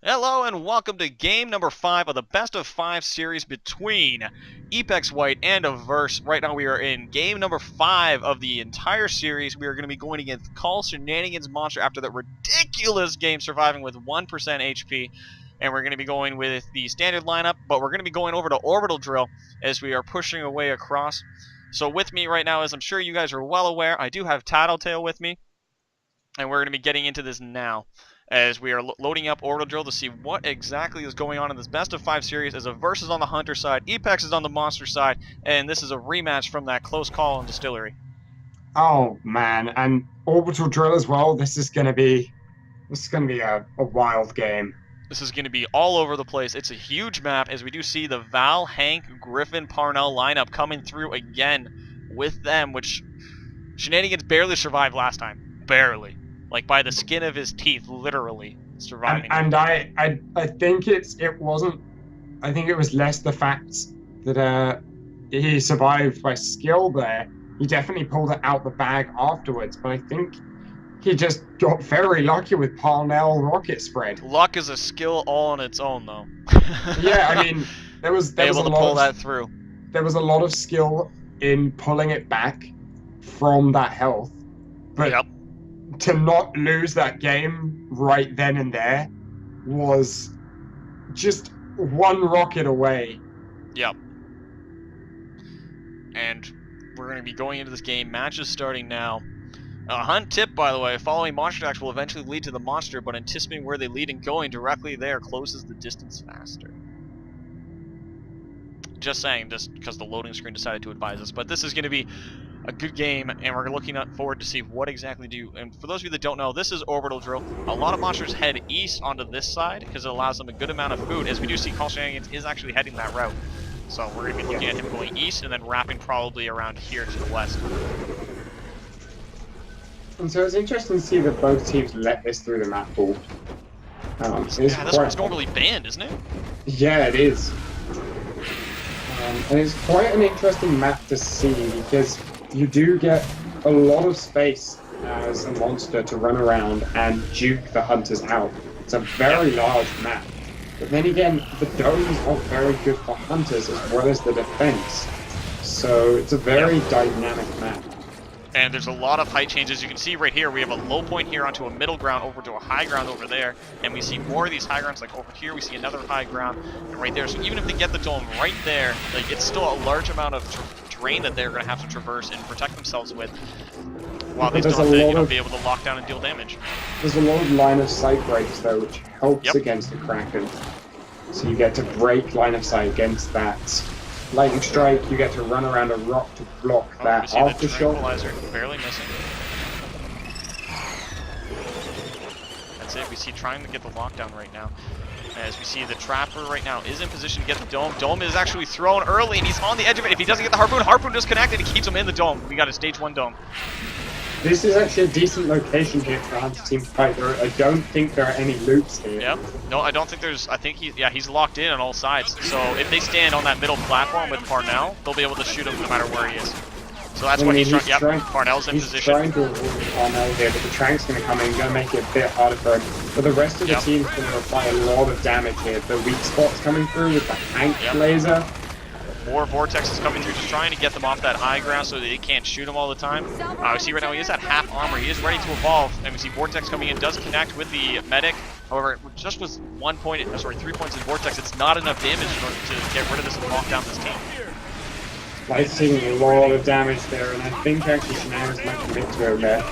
Hello and welcome to game number 5 of the best of 5 series between Epex White and Averse. Right now we are in game number 5 of the entire series. We are going to be going against Call Shenanigans Monster after that ridiculous game surviving with 1% HP. And we're going to be going with the standard lineup, but we're going to be going over to Orbital Drill as we are pushing away across. So with me right now, as I'm sure you guys are well aware, I do have Tattletale with me. And we're going to be getting into this now, as we are loading up Orbital Drill to see what exactly is going on in this best of 5 series, as Averse is on the Hunter side, Epex is on the Monster side, and this is a rematch from that close call on Distillery. Oh man, and Orbital Drill as well. This is gonna be a wild game. This is going to be all over the place. It's a huge map, as we do see the Val, Hank, Griffin, Parnell lineup coming through again with them, which Shenanigans barely survived last time. Barely. Like by the skin of his teeth, literally surviving. And I think it wasn't. I think it was less the fact that he survived by skill there. He definitely pulled it out the bag afterwards, but I think he just got very lucky with Parnell rocket spread. Luck is a skill all on its own, though. Yeah, I mean, there was a lot of skill in pulling it back from that health, but yep. To not lose that game right then and there was just one rocket away. Yep. And we're going to be going into this game. Match is starting now. Hunt tip, by the way, following monster attacks will eventually lead to the monster, but anticipating where they lead and going directly there closes the distance faster. Just saying, just because the loading screen decided to advise us. But this is going to be a good game, and we're looking forward to see what exactly do. And for those of you that don't know, this is Orbital Drill. A lot of monsters head east onto this side because it allows them a good amount of food, as we do see Call Shenanigans is actually heading that route. So we're going to be looking at him going east and then wrapping probably around here to the west. And so it's interesting to see that both teams let this through the map pool. Yeah, this one's normally banned, isn't it? Yeah, it is. And it's quite an interesting map to see because you do get a lot of space as a monster to run around and juke the hunters out. It's a very large map. But then again, the dome is not very good for hunters as well as the defense. So it's a very dynamic map. And there's a lot of height changes. You can see right here, we have a low point here onto a middle ground over to a high ground over there. And we see more of these high grounds, like over here, we see another high ground and right there. So even if they get the dome right there, like it's still a large amount of terrain that they're going to have to traverse and protect themselves with, while they still have to be able to lock down and deal damage. There's a lot of line of sight breaks though, which helps against the Kraken. So you get to break line of sight against that. Lightning strike, you get to run around a rock to block that aftershock. Barely missing. That's it. We see trying to get the lockdown right now. As we see the Trapper right now is in position to get the dome. Dome is actually thrown early and he's on the edge of it. If he doesn't get the Harpoon, Harpoon disconnected. He keeps him in the dome. We got a stage 1 dome. This is actually a decent location here for Hunter Team to fight. I don't think there are any loops here. Yep. No, I don't think there's. I think he's locked in on all sides. So if they stand on that middle platform with Parnell, they'll be able to shoot him no matter where he is. So that's what he's trying. Yep. Parnell's in position. He's trying to avoid Parnell here, but the Trank's going to come in, going to make it a bit harder for him. But the rest of the team's going to apply a lot of damage here. The weak spots coming through with the Hank laser. More Vortex is coming through, just trying to get them off that high ground so that they can't shoot him all the time. We see right now he is at half armor. He is ready to evolve, and we see Vortex coming in, does connect with the medic. However, just with 3 points in Vortex, it's not enough damage to get rid of this and lock down this team. He's taking a lot of damage there, and I think actually Shenanigans might commit to him there.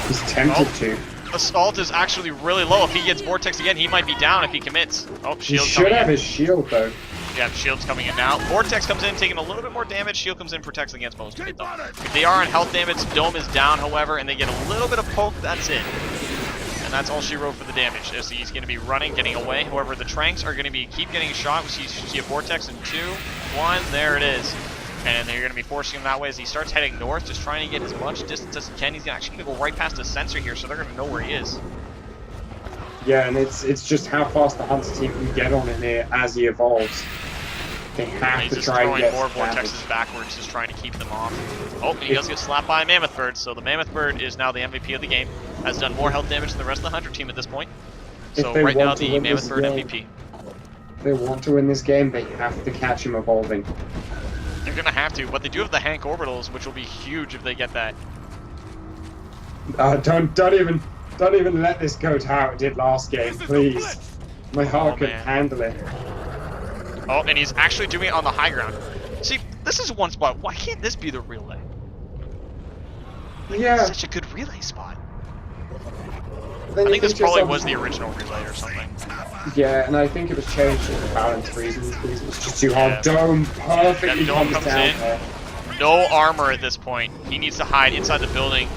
He's tempted to. Assault is actually really low. If he gets Vortex again, he might be down if he commits. Oh, Shield. He should have his shield though. Yeah, Shield's coming in now. Vortex comes in, taking a little bit more damage. Shield comes in, protects against most of it, though. If they are on health damage, Dome is down, however, and they get a little bit of poke, that's it. And that's all she wrote for the damage. So he's going to be running, getting away. However, the Tranks are going to keep getting shot. We see a Vortex in 2, 1, there it is. And they're going to be forcing him that way as he starts heading north, just trying to get as much distance as he can. He's actually going to go right past the sensor here, so they're going to know where he is. Yeah, and it's just how fast the Hunter team can get on in here as he evolves. They have to try and get more Vortexes backwards, just trying to keep them off. Oh, and he does get slapped by a Mammoth Bird, so the Mammoth Bird is now the MVP of the game. Has done more health damage than the rest of the Hunter team at this point. So they right now want to the win Mammoth this Bird game, MVP. if they want to win this game, they have to catch him evolving. They're gonna have to, but they do have the Hank orbitals, which will be huge if they get that. Don't even let this go to how it did last game, please. My heart couldn't handle it. Oh, and he's actually doing it on the high ground. See, this is one spot. Why can't this be the relay? Yeah. Such a good relay spot. Then I think this probably yourself, was the original relay or something. Yeah, and I think it was changed for balance reasons because it was just too hard. Dome perfectly Dome comes comes down in. there. No armor at this point. He needs to hide inside the building.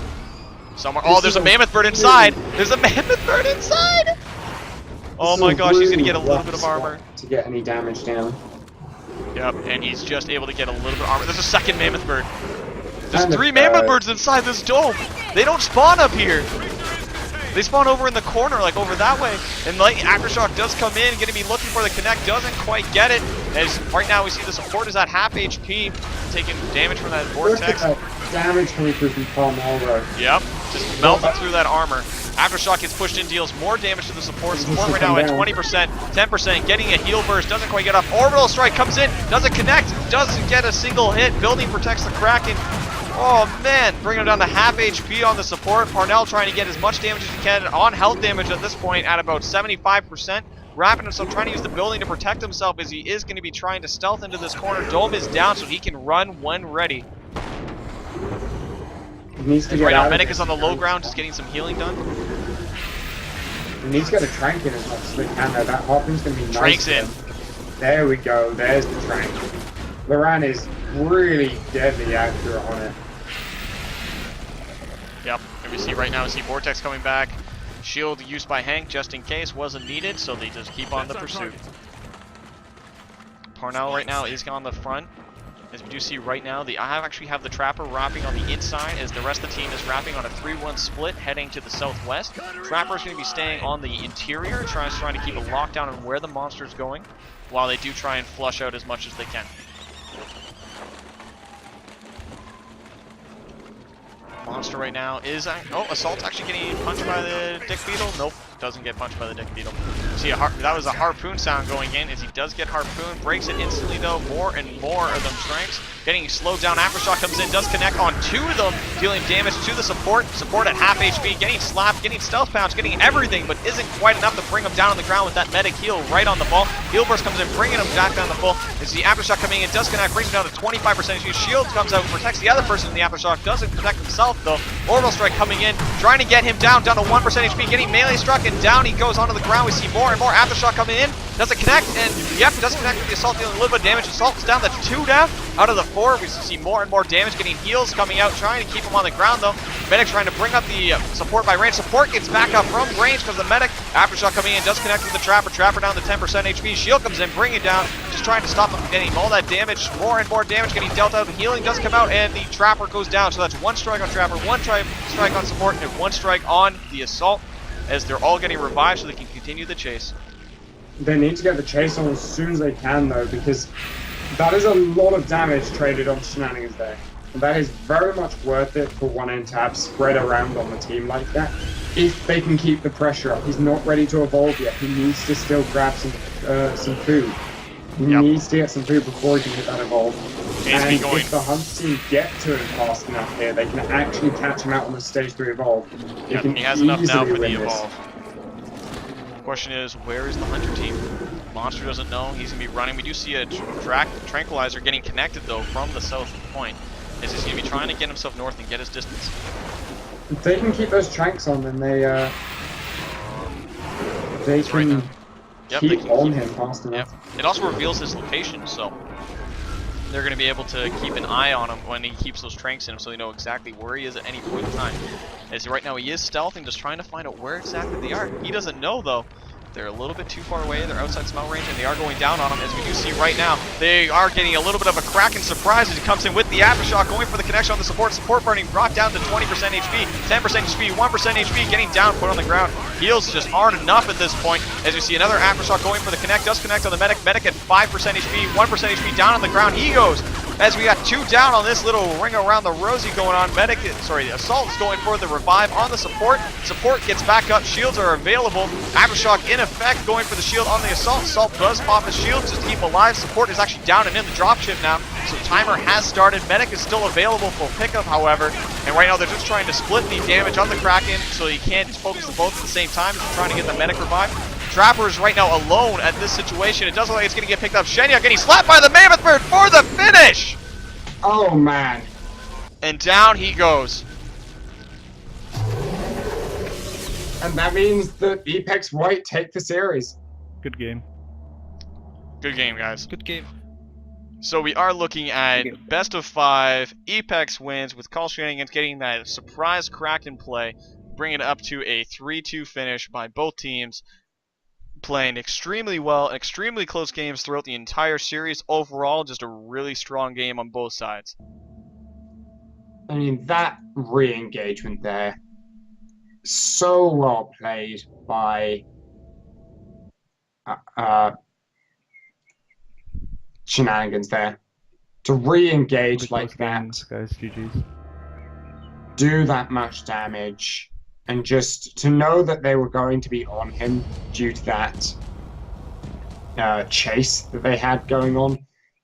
Somewhere. Oh, there's a Mammoth Bird inside! There's a Mammoth Bird inside! Oh my gosh, he's gonna get a little bit of armor. To get any damage down. Yep, and he's just able to get a little bit of armor. There's a second Mammoth Bird. There's 3 Mammoth Birds inside this dome. They don't spawn up here. They spawn over in the corner, like over that way. And like Aftershock does come in, gonna be looking for the connect, doesn't quite get it. As right now we see the support is at half HP, taking damage from that vortex. Look at that damage coming through from Palmel Road. Yep, just melting through that armor. Aftershock gets pushed in, deals more damage to the support. Support right now at 20%, 10%, getting a heal burst, doesn't quite get up. Orbital strike comes in, doesn't connect, doesn't get a single hit. Building protects the Kraken. Oh man, bringing him down to half HP on the support. Parnell trying to get as much damage as he can on health damage at this point at about 75%. Wrapping himself, trying to use the building to protect himself as he is going to be trying to stealth into this corner. Dome is down so he can run when ready. He needs to get right now, out Medic is on the low ground, just getting some healing done. He needs to get a trank in as much as we can though. That Harpoon's going to be nice. Trank's in. There we go, there's the trank. Loran is really deadly accurate on it. Yep, and we see right now, we see Vortex coming back. Shield used by Hank just in case, wasn't needed, so they just keep on the pursuit. Parnell right now is on the front. As we do see right now, I actually have the Trapper wrapping on the inside as the rest of the team is wrapping on a 3-1 split heading to the southwest. Trapper's going to be staying on the interior, trying to keep a lockdown on where the monster's going, while they do try and flush out as much as they can. Monster right now is... Oh, Assault's actually getting punched by the Dick Beetle. Nope, doesn't get punched by the Dick Beetle. See, that was a Harpoon sound going in as he does get Harpoon. Breaks it instantly, though. More and more of them strengths. Getting slowed down. Aftershock comes in, does connect on 2 of them, dealing damage to the support. Support at half HP, getting slapped, getting stealth pouch, getting everything, but isn't quite enough to bring him down on the ground with that medic heal right on the ball. Heal burst comes in, bringing him back down the full. As the Aftershock coming in, does connect, brings him down to 25% HP. Shield comes out, protects the other person in the Aftershock, doesn't protect himself though. Orbital strike coming in, trying to get him down to 1% HP, getting melee struck, and down he goes onto the ground. We see more and more Aftershock coming in. Doesn't connect, and yep, doesn't connect with the Assault, dealing a little bit of damage. Assault is down to 2 down out of the 4. We see more and more damage, getting heals coming out, trying to keep him on the ground though. Medic trying to bring up the support by range. Support gets back up from range because the Medic. Aftershock coming in, does connect with the Trapper. Trapper down to 10% HP. Shield comes in, bringing it down, just trying to stop him from getting all that damage. More and more damage getting dealt out. Healing does come out, and the Trapper goes down. So that's 1 strike on Trapper, 1 strike on support, and 1 strike on the Assault, as they're all getting revived so they can continue the chase. They need to get the chase on as soon as they can though, because that is a lot of damage traded on Shenanigans there. And that is very much worth it for 1N to have spread around on the team like that. If they can keep the pressure up. He's not ready to evolve yet. He needs to still grab some food. He needs to get some food before he can hit that evolve. And if the Hunt team get to him fast enough here, they can actually catch him out on the stage 3 evolve. He has enough now for the evolve. Question is, where is the Hunter team? Monster doesn't know. He's going to be running. We do see a Tranquilizer getting connected, though, from the south point. As he's going to be trying to get himself north and get his distance. If they can keep those Tranks on, then they can keep on him fast enough. Yep. It also reveals his location, so they're going to be able to keep an eye on him when he keeps those Tranks in him, so they know exactly where he is at any point in time. As right now he is stealthing, just trying to find out where exactly they are. He doesn't know though. They're a little bit too far away. They're outside smell range, and they are going down on him. As we do see right now, they are getting a little bit of a Kraken surprise as he comes in with the Aftershock, going for the connection on the support. Support burning, brought down to 20% HP, 10% HP, 1% HP, getting down, put on the ground. Heals just aren't enough at this point. As we see another Aftershock going for the connect, does connect on the Medic. Medic at 5% HP, 1% HP, down on the ground. He goes. as we got 2 down on this little ring around the rosy going on. The Assault is going for the revive on the support. Support gets back up. Shields are available. Aftershock in effect, going for the shield on the Assault. Assault does pop his shield just to keep alive. Support is actually down and in the dropship now, so timer has started. Medic is still available for pickup, however, and right now they're just trying to split the damage on the Kraken so he can't focus them both at the same time. He's trying to get the medic revive. Trapper is right now alone at this situation. It doesn't look like it's going to get picked up. Shenyuk getting slapped by the Mammoth Bird for the finish! Oh, man. And down he goes. And that means that Epex White take the series. Good game. Good game, guys. Good game. So we are looking at best of 5. Epex wins with Call Shenanigans getting that surprise Kraken play, bringing it up to a 3-2 finish by both teams. Playing extremely well, extremely close games throughout the entire series. Overall, just a really strong game on both sides. I mean, that re-engagement there, so well played by Shenanigans there. To re-engage like that, guys, GG's. Do that much damage, and just to know that they were going to be on him due to that chase that they had going on,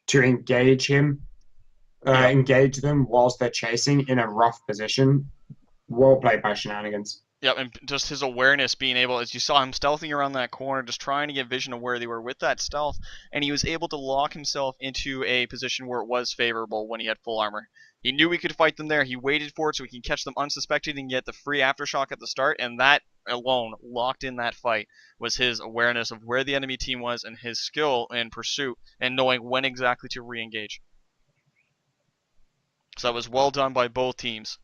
to engage him, engage them whilst they're chasing in a rough position. Well played by Shenanigans. Yep, and just his awareness, being able, as you saw him stealthing around that corner, just trying to get vision of where they were with that stealth, and he was able to lock himself into a position where it was favorable when he had full armor. He knew he could fight them there, he waited for it so he can catch them unsuspected and get the free aftershock at the start, and that alone, locked in that fight, was his awareness of where the enemy team was and his skill in pursuit and knowing when exactly to re-engage. So that was well done by both teams.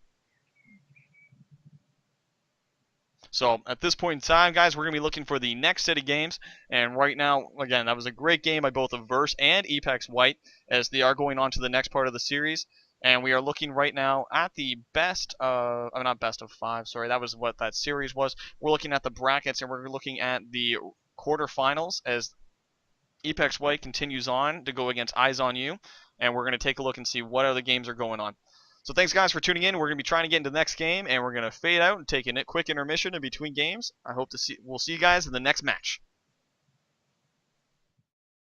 So at this point in time, guys, we're going to be looking for the next set of games. And right now, again, that was a great game by both Averse and Epex White, as they are going on to the next part of the series. And we are looking right now at the not best of 5, sorry, that was what that series was. We're looking at the brackets, and we're looking at the quarterfinals as Epex White continues on to go against Eyes on You. And we're going to take a look and see what other games are going on. So thanks, guys, for tuning in. We're going to be trying to get into the next game, and we're going to fade out and take a quick intermission in between games. We'll see you guys in the next match.